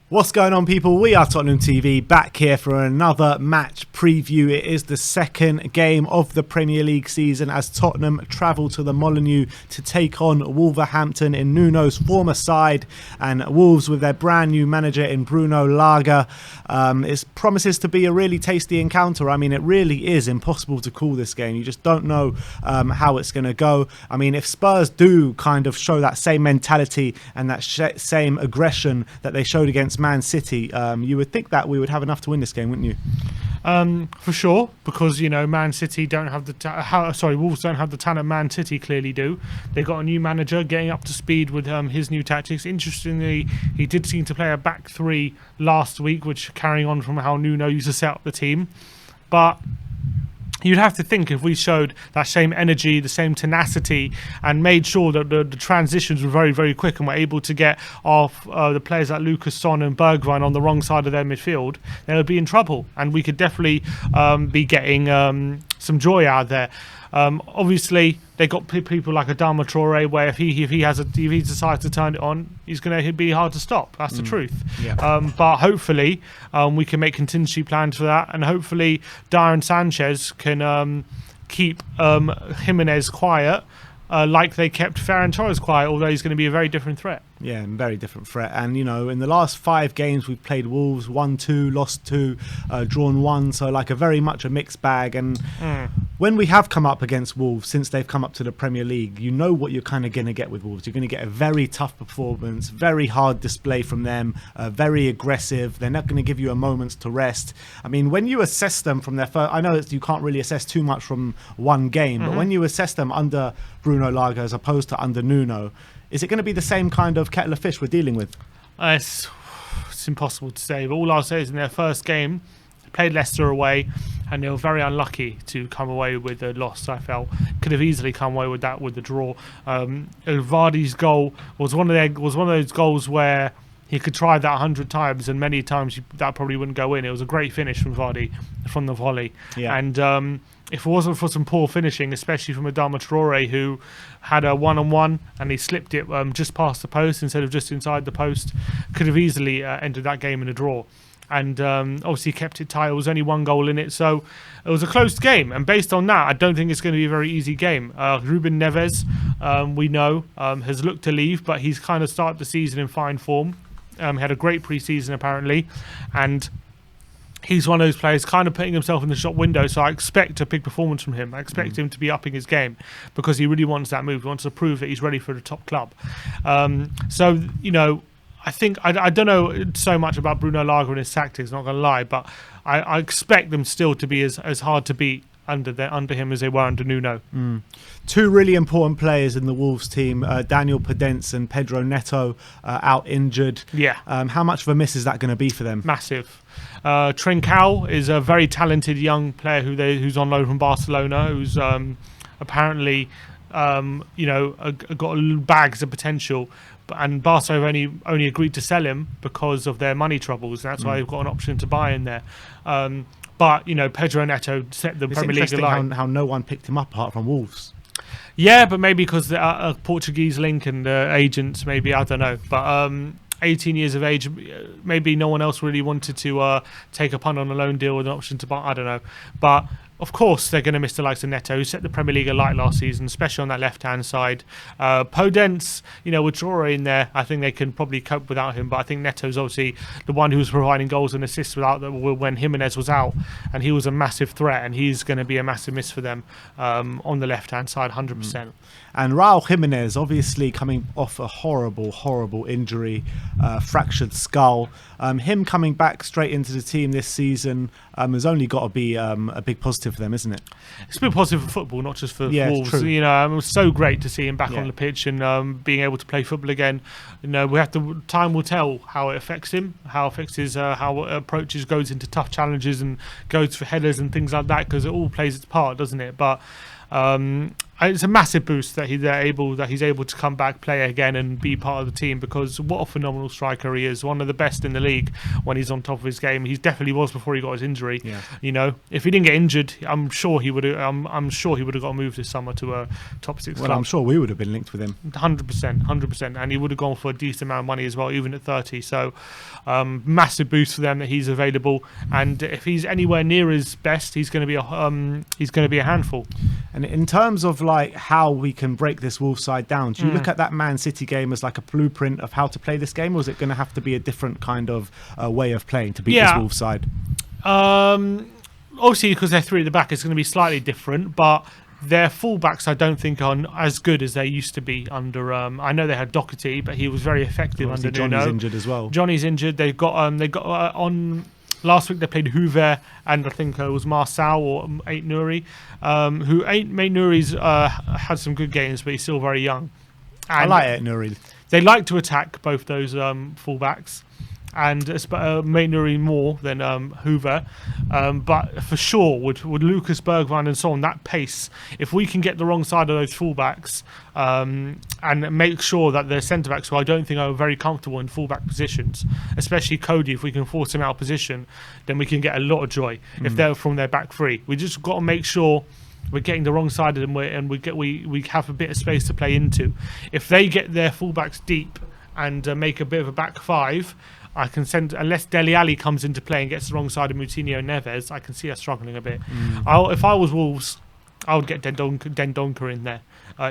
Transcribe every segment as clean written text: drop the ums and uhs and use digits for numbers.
What's going on, people? We are Tottenham TV, back here for another match preview. It is the second game of the Premier League season as Tottenham travel to the Molineux to take on Wolverhampton in Nuno's former side, and Wolves with their brand new manager in Bruno Lage. It promises to be a really tasty encounter. I mean, it really is impossible to call this game. You just don't know how it's going to go. I mean, if Spurs do kind of show that same mentality and that same aggression that they showed against Man City, you would think that we would have enough to win this game, wouldn't you? For sure, because Man City don't have the Wolves don't have the talent Man City clearly do. They got a new manager getting up to speed with his new tactics. Interestingly, he did seem to play a back three last week, which carrying on from how Nuno used to set up the team. But you'd have to think if we showed that same energy, the same tenacity, and made sure that the transitions were very, very quick and were able to get off the players like Lucas Son and Bergwijn on the wrong side of their midfield, they would be in trouble. And we could definitely be getting some joy out of there. Obviously, they got people like Adama Traore, where if he decides to turn it on, he's going to be hard to stop. That's the truth. Yeah. But hopefully, we can make contingency plans for that, and hopefully, Darren Sanchez can keep Jimenez quiet, like they kept Ferran Torres quiet. Although he's going to be a very different threat. Yeah, very different threat. And, in the last 5 games, we've played Wolves, won 2, lost 2, drawn 1. So, like, very much a mixed bag. And when we have come up against Wolves, since they've come up to the Premier League, you know what you're kind of going to get with Wolves. You're going to get a very tough performance, very hard display from them, very aggressive. They're not going to give you a moment to rest. I mean, when you assess them from their first... I know you can't really assess too much from one game, but when you assess them under Bruno Lage as opposed to under Nuno, is it going to be the same kind of kettle of fish we're dealing with? It's impossible to say, but all I'll say is in their first game, they played Leicester away, and they were very unlucky to come away with a loss. I felt could have easily come away with that with the draw. Vardy's goal was one of those goals where he could try that 100 times, and many times that probably wouldn't go in. It was a great finish from Vardy from the volley, and if it wasn't for some poor finishing, especially from Adama Traore, who had a one-on-one and he slipped it just past the post instead of just inside the post, could have easily ended that game in a draw. And obviously kept it tight. There was only 1 goal in it, so it was a close game. And based on that, I don't think it's going to be a very easy game. Ruben Neves, we know, has looked to leave, but he's kind of started the season in fine form. He had a great pre-season apparently, and he's one of those players kind of putting himself in the shop window, so I expect a big performance from him. I expect him to be upping his game because he really wants that move. He wants to prove that he's ready for the top club. I think I don't know so much about Bruno Lage and his tactics, not going to lie, but I expect them still to be as hard to beat under him as they were under Nuno. 2 really important players in the Wolves team, Daniel Podence and Pedro Neto, out injured. Yeah. How much of a miss is that going to be for them? Massive. Trincao is a very talented young player who's on loan from Barcelona, who's apparently got bags of potential. And Barca have only agreed to sell him because of their money troubles. That's why they've got an option to buy in there. But Pedro Neto set the Premier League alight. How no one picked him up apart from Wolves. Yeah, but maybe because the Portuguese link and agents, maybe, I don't know. But 18 years of age, maybe no one else really wanted to take a punt on a loan deal with an option to buy. I don't know. But of course, they're going to miss the likes of Neto, who set the Premier League alight last season, especially on that left-hand side. Podence, with Traore in there, I think they can probably cope without him. But I think Neto's obviously the one who was providing goals and assists when Jimenez was out, and he was a massive threat, and he's going to be a massive miss for them on the left-hand side, 100%. And Raul Jimenez, obviously coming off a horrible, horrible injury, fractured skull. Him coming back straight into the team this season has only got to be a big positive for them, isn't it? It's a big positive for football, not just for Wolves. True. It was so great to see him back on the pitch and being able to play football again. Time will tell how it affects him, how it affects his how it approaches, goes into tough challenges and goes for headers and things like that, because it all plays its part, doesn't it? But it's a massive boost that he's able to come back, play again, and be part of the team, because what a phenomenal striker he is. One of the best in the league when he's on top of his game. He definitely was before he got his injury. Yeah. You know, if he didn't get injured, I'm sure he would have. I'm sure he would have got moved this summer to a top 6 club. I'm sure we would have been linked with him. 100%, and he would have gone for a decent amount of money as well, even at 30. So, massive boost for them that he's available. And if he's anywhere near his best, he's going to be a handful. And in terms of like how we can break this Wolves side down, do you look at that Man City game as like a blueprint of how to play this game, or is it going to have to be a different kind of way of playing to beat this Wolves side? Obviously, because they're three at the back, it's going to be slightly different, but their fullbacks I don't think are as good as they used to be under. I know they had Doherty, but he was very effective under Nuno. Johnny's injured as well. Johnny's injured. They've got on. Last week they played Hoover and I think it was Marçal or Ait Nouri. Ait Nouri's had some good games, but he's still very young. And I like Ait Nouri. They like to attack both those fullbacks, and Ait Nouri more than Hoover. But for sure, with Lucas Bergwijn and so on, that pace, if we can get the wrong side of those fullbacks and make sure that the centre-backs, who I don't think are very comfortable in fullback positions, especially Cody, if we can force him out of position, then we can get a lot of joy if they're from their back three. We just got to make sure we're getting the wrong side of them, and we have a bit of space to play into. If they get their fullbacks deep and make a bit of a back five, I can send, unless Dele Alli comes into play and gets the wrong side of Moutinho and Neves, I can see us struggling a bit. If I was Wolves, I would get Dendoncker in there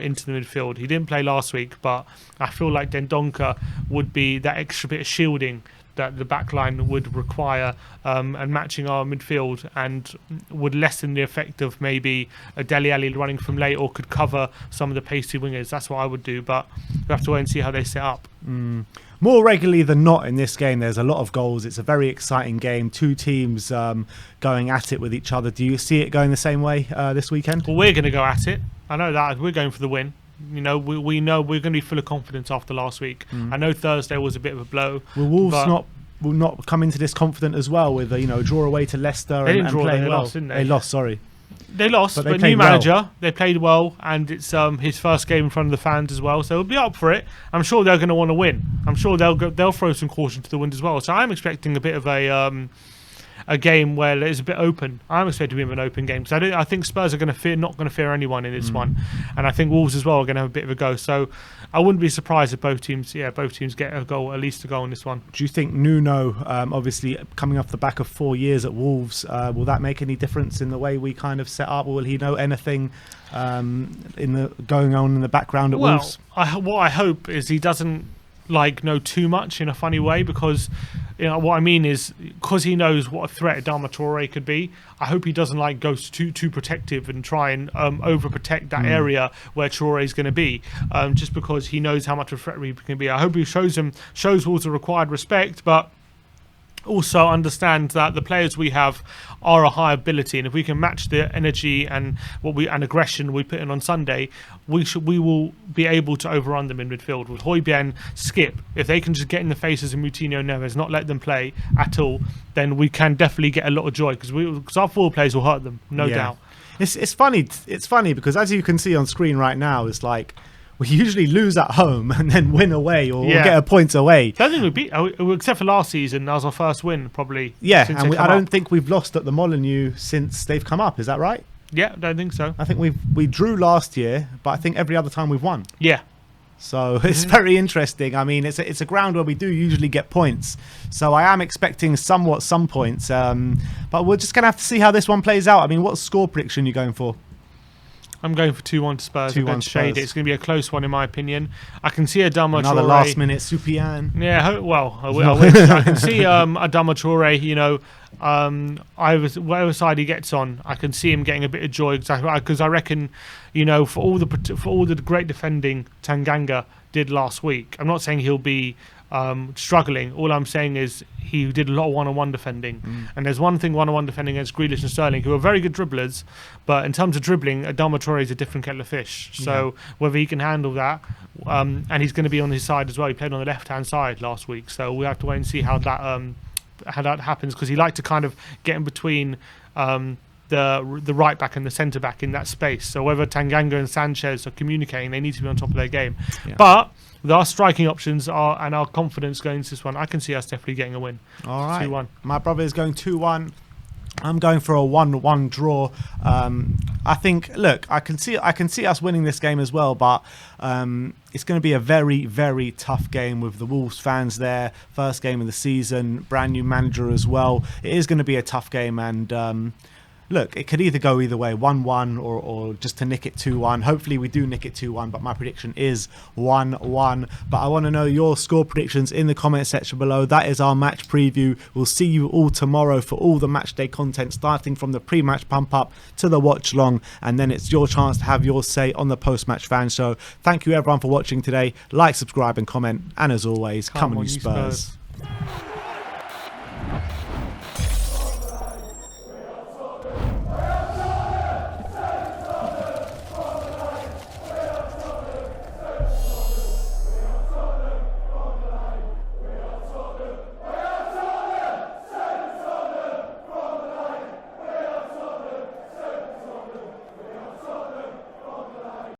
into the midfield. He didn't play last week, but I feel like Dendoncker would be that extra bit of shielding that the back line would require, and matching our midfield, and would lessen the effect of maybe a Dele Alli running from late, or could cover some of the pacey wingers. That's what I would do, but we have to wait and see how they set up. More regularly than not in this game, there's a lot of goals. It's a very exciting game. Two teams going at it with each other. Do you see it going the same way this weekend? Well, we're going to go at it. I know that. We're going for the win. You know, we know we're going to be full of confidence after last week. I know Thursday was a bit of a blow. Will Wolves will not come into this confident as well with a draw away to Leicester and playing well? Lost, didn't they? They lost, sorry. They lost, but new manager. They played well, and it's his first game in front of the fans as well. So he'll be up for it. I'm sure they're going to want to win. I'm sure they'll throw some caution to the wind as well. So I'm expecting a bit of a game where it's a bit open. I'm expecting to be an open game, because I think Spurs are not going to fear anyone in this one, and I think Wolves as well are going to have a bit of a go. So I wouldn't be surprised if both teams get a goal, at least a goal in this one. Do you think Nuno, obviously coming off the back of 4 years at Wolves, will that make any difference in the way we kind of set up, or will he know anything going on in the background at Wolves? What I hope is he doesn't know too much in a funny way, because what I mean is, because he knows what a threat Adama Traore could be, I hope he doesn't go too protective and try and overprotect that area where Traore is going to be, just because he knows how much of a threat he can be. I hope he shows Wolves the required respect, but also understand that the players we have are a high ability, and if we can match the energy and aggression we put in on Sunday, we will be able to overrun them in midfield with Højbjerg, Skip. If they can just get in the faces of Moutinho and Neves, not let them play at all, then we can definitely get a lot of joy, because our forward players will hurt them, no doubt. It's funny because, as you can see on screen right now, it's like we usually lose at home and then win away, or get a point away. I don't think we beat, except for last season. That was our first win, probably. Yeah, and I don't think we've lost at the Molineux since they've come up. Is that right? Yeah, I don't think so. I think we drew last year, but I think every other time we've won. Yeah. So it's very interesting. I mean, it's a ground where we do usually get points. So I am expecting some points. But we're just going to have to see how this one plays out. I mean, what score prediction are you going for? I'm going for 2-1 to Spurs. 2-1 Spurs. It's going to be a close one, in my opinion. I can see Adama Traore. Another last-minute Supian. Yeah, I wish. I can see Adama Traore, whatever side he gets on, I can see him getting a bit of joy, because I reckon, for all the great defending Tanganga did last week, I'm not saying he'll be struggling. All I'm saying is he did a lot of one-on-one defending, and there's one thing one-on-one defending against Grealish and Sterling, who are very good dribblers, but in terms of dribbling, Adama Traore is a different kettle of fish. So whether he can handle that, and he's going to be on his side as well. He played on the left-hand side last week, so we have to wait and see how that happens, because he liked to kind of get in between the right back and the centre back in that space. So whether Tanganga and Sanchez are communicating, they need to be on top of their game. Yeah. But with our striking options and our confidence going into this one, I can see us definitely getting a win. All right. 2-1. My brother is going 2-1. I'm going for a 1-1 draw. I think, look, I can see us winning this game as well, but it's going to be a very, very tough game with the Wolves fans there. First game of the season, brand new manager as well. It is going to be a tough game, and look, it could either go either way, 1-1 or just to nick it 2-1. Hopefully we do nick it 2-1, but my prediction is 1-1. But I want to know your score predictions in the comment section below. That is our match preview. We'll see you all tomorrow for all the match day content, starting from the pre-match pump up to the watch long, and then it's your chance to have your say on the post-match fan show. Thank you everyone for watching today. Like, subscribe and comment, and as always, come on you Spurs.